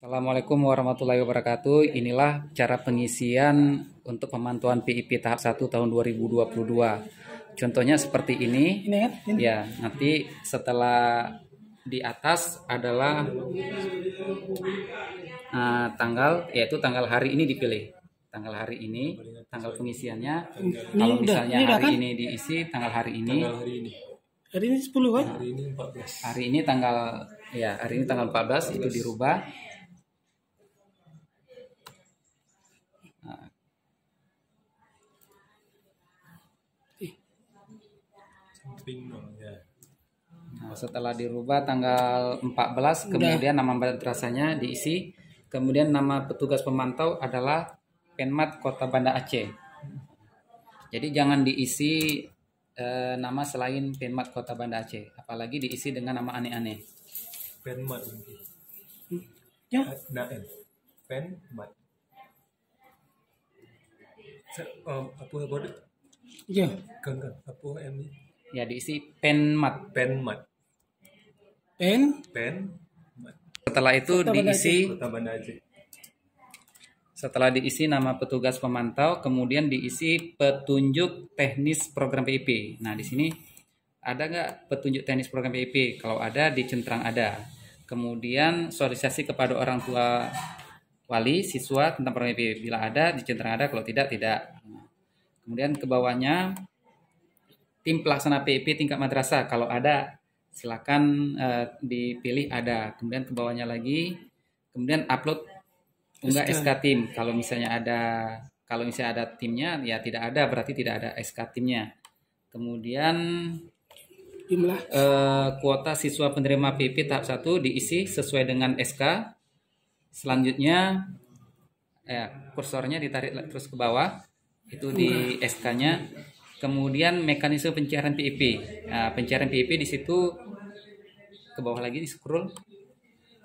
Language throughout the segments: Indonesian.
Assalamualaikum warahmatullahi wabarakatuh. Inilah cara pengisian untuk pemantauan PIP tahap 1 tahun 2022. Contohnya seperti ini. Ini kan? Ini. Ya, nanti setelah di atas adalah tanggal, yaitu tanggal hari ini dipilih. Tanggal hari ini, tanggal pengisiannya. Kalau misalnya hari kan? ini diisi tanggal hari ini. Hari ini 10 kan? Hari ini hari ini tanggal 14 itu dirubah. Nah, setelah dirubah tanggal 14, kemudian nama madrasahnya diisi, kemudian nama petugas pemantau adalah Penmat Kota Banda Aceh. Jadi jangan diisi nama selain Penmat Kota Banda Aceh, apalagi diisi dengan nama aneh-aneh. Penmat. Ya. Penmat. Apa boleh? Ya. Kan apa M? Ya, diisi Penmat. Penmat. Penmat. Setelah itu diisi Kota Banda Aceh. Setelah diisi nama petugas pemantau, kemudian diisi petunjuk teknis program PIP. Nah, di sini ada nggak petunjuk teknis program PIP? Kalau ada, dicentrang ada. Kemudian sosialisasi kepada orang tua wali siswa tentang program PIP. Bila ada, dicentrang ada. Kalau tidak, tidak. Kemudian ke bawahnya tim pelaksana PIP tingkat madrasah. Kalau ada, silakan dipilih ada. Kemudian ke bawahnya lagi, kemudian upload unggah SK tim. Kalau misalnya ada timnya, ya tidak ada, berarti tidak ada SK timnya. Kemudian Jumlah kuota siswa penerima PIP tahap 1 diisi sesuai dengan SK. Selanjutnya kursornya ditarik terus ke bawah, itu di SK-nya. Kemudian mekanisme pencairan PIP. Nah, pencairan PIP di situ ke bawah lagi, di scroll.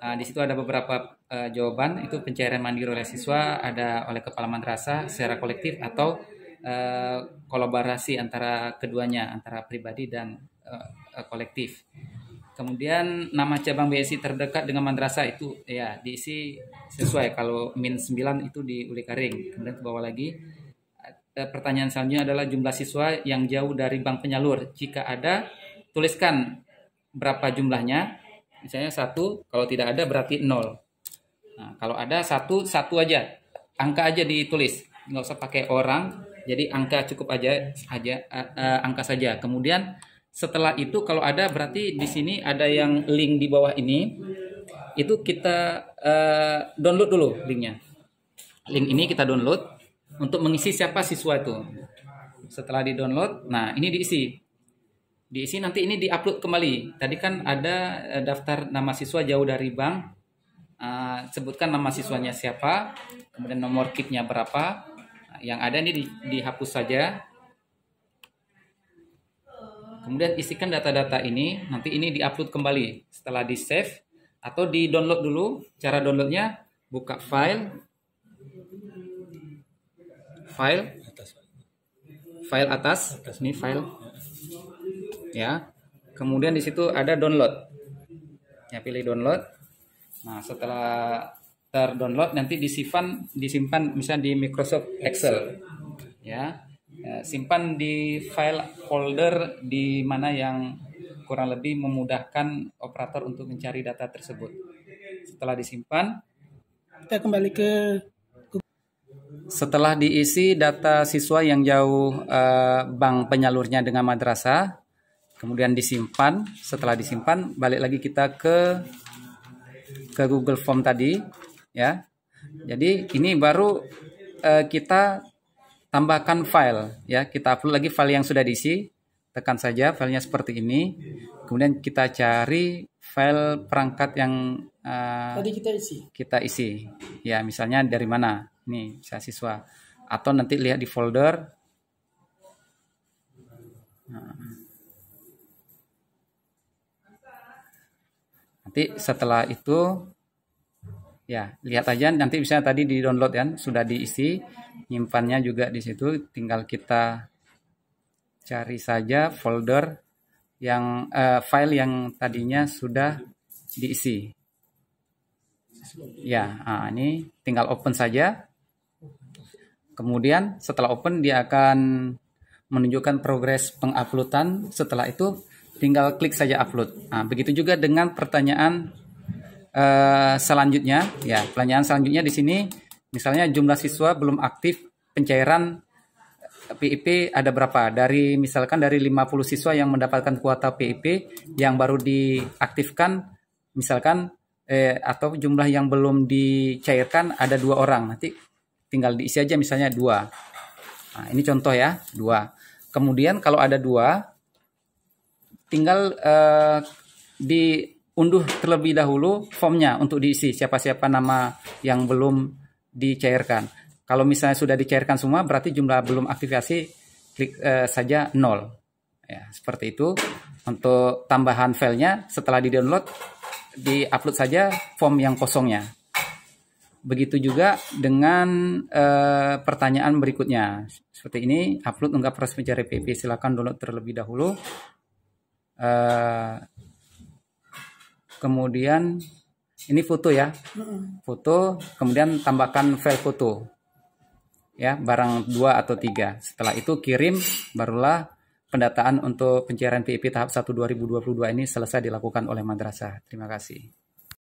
Di situ ada beberapa jawaban. Itu pencairan mandiri oleh siswa, ada oleh kepala madrasah secara kolektif, atau kolaborasi antara keduanya, antara pribadi dan kolektif. Kemudian nama cabang BSI terdekat dengan madrasah itu ya diisi sesuai. Kalau -9 itu di Uli Karing. Kemudian ke bawah lagi, pertanyaan selanjutnya adalah jumlah siswa yang jauh dari bank penyalur. Jika ada, tuliskan berapa jumlahnya. Misalnya 1, kalau tidak ada berarti 0. Nah, kalau ada 1 aja. Angka aja ditulis. Nggak usah pakai orang. Jadi angka cukup aja angka saja. Kemudian setelah itu kalau ada, berarti di sini ada yang link di bawah ini. Itu kita download dulu linknya. Link ini kita download untuk mengisi siapa siswa itu. Setelah di-download, nah ini diisi nanti ini di-upload kembali. Tadi kan ada daftar nama siswa jauh dari bank. Sebutkan nama siswanya siapa, kemudian nomor KIP-nya berapa. Yang ada ini dihapus saja. Kemudian isikan data-data ini, nanti ini di-upload kembali. Setelah di-save atau di-download dulu. Cara downloadnya, buka file atas, ini file. Ya. Kemudian di situ ada download. Ya, pilih download. Nah, setelah terdownload nanti disimpan misalnya di Microsoft Excel. Ya. Simpan di file folder di mana yang kurang lebih memudahkan operator untuk mencari data tersebut. Setelah disimpan, kita kembali ke setelah diisi data siswa yang jauh bank penyalurnya dengan madrasah, kemudian disimpan. Setelah disimpan, balik lagi kita ke Google Form tadi, ya. Jadi ini baru kita tambahkan file, ya. Kita upload lagi file yang sudah diisi. Tekan saja filenya seperti ini. Kemudian kita cari file perangkat yang tadi kita isi. Ya, misalnya dari mana? Nih, siswa. Atau nanti lihat di folder. Nanti setelah itu, ya lihat aja. Nanti bisa tadi di download kan, sudah diisi. Nyimpannya juga di situ. Tinggal kita cari saja folder yang file yang tadinya sudah diisi. Ya, ini tinggal open saja. Kemudian setelah open dia akan menunjukkan progres penguploadan. Setelah itu tinggal klik saja upload. Begitu juga dengan pertanyaan selanjutnya. Ya, pertanyaan selanjutnya di sini misalnya jumlah siswa belum aktif pencairan PIP ada berapa? Misalkan dari 50 siswa yang mendapatkan kuota PIP yang baru diaktifkan misalkan atau jumlah yang belum dicairkan ada 2 orang. Nanti tinggal diisi aja misalnya 2. Nah, ini contoh ya, 2. Kemudian kalau ada 2 tinggal diunduh terlebih dahulu formnya untuk diisi siapa-siapa nama yang belum dicairkan. Kalau misalnya sudah dicairkan semua berarti jumlah belum aktivasi, klik saja 0. Ya, seperti itu. Untuk tambahan filenya setelah di-download, di-upload saja form yang kosongnya. Begitu juga dengan pertanyaan berikutnya. Seperti ini, upload unggah proses pencarian PIP. Silakan download terlebih dahulu. Kemudian ini foto ya. Foto, kemudian tambahkan file foto. Ya, barang 2 atau 3. Setelah itu kirim, barulah pendataan untuk pencairan PIP tahap 1 2022 ini selesai dilakukan oleh madrasah. Terima kasih.